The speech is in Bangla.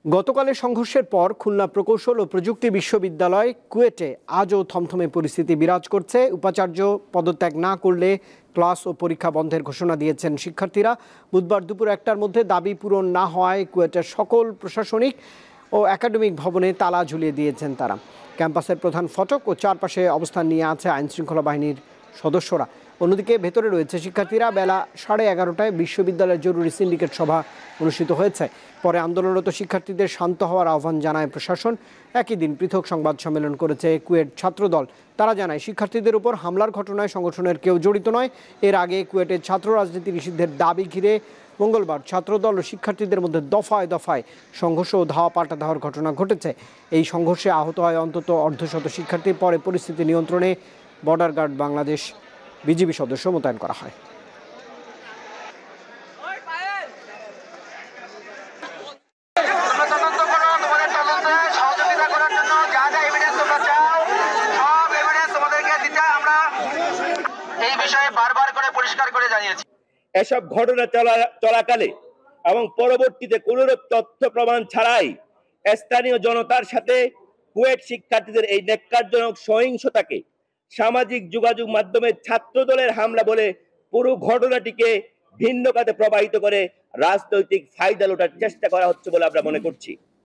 গতকালের সংঘর্ষের পর খুলনা প্রকৌশল ও প্রযুক্তি বিশ্ববিদ্যালয় কুয়েটে আজও থমথমে পরিস্থিতি বিরাজ করছে। উপাচার্য পদত্যাগ না করলে ক্লাস ও পরীক্ষা বন্ধের ঘোষণা দিয়েছেন শিক্ষার্থীরা। বুধবার দুপুর 1টার মধ্যে দাবি পূরণ না হওয়ায় কুয়েটের সকল প্রশাসনিক ও একাডেমিক ভবনে তালা ঝুলিয়ে দিয়েছেন তারা। ক্যাম্পাসের প্রধান ফটক ও চারপাশে অবস্থান নিয়ে আছে আইনশৃঙ্খলা বাহিনীর সদস্যরা। অন্যদিকে ভেতরে রয়েছে শিক্ষার্থীরা। বেলা 11:30টায় বিশ্ববিদ্যালয়ের জরুরি সিন্ডিকেট সভা অনুষ্ঠিত হয়েছে। পরে আন্দোলনরত শিক্ষার্থীদের শান্ত হওয়ার আহ্বান জানায় প্রশাসন। একই দিন পৃথক সংবাদ সম্মেলন করেছে কুয়েট ছাত্রদল। তারা জানায় শিক্ষার্থীদের উপর হামলার ঘটনায় সংগঠনের কেউ জড়িত নয়। এর আগে কুয়েটের ছাত্র রাজনীতি নিষিদ্ধের দাবি ঘিরে মঙ্গলবার ছাত্রদল ও শিক্ষার্থীদের মধ্যে দফায় দফায় সংঘর্ষ ও ধাওয়া পাল্টা ধাওয়ার ঘটনা ঘটেছে। এই সংঘর্ষে আহত হয় অন্তত অর্ধশত শিক্ষার্থী। পরে পরিস্থিতি নিয়ন্ত্রণে বর্ডার গার্ড বাংলাদেশ বিজিবি সদস্য মোতায়েন করা হয়। এসব ঘটনা চলাকালে এবং পরবর্তীতে কোনরূপ তথ্য প্রমাণ ছাড়াই স্থানীয় জনতার সাথে কুয়েট শিক্ষার্থীদের এই ন্যাক্কারজনক সহিংসতাকে সামাজিক যোগাযোগ মাধ্যমে ছাত্রদলের হামলা বলে পুরো ঘটনাটিকে ভিন্ন খাতে প্রবাহিত করে রাজনৈতিক ফায়দা লোটার চেষ্টা করা হচ্ছে বলে আমরা মনে করছি।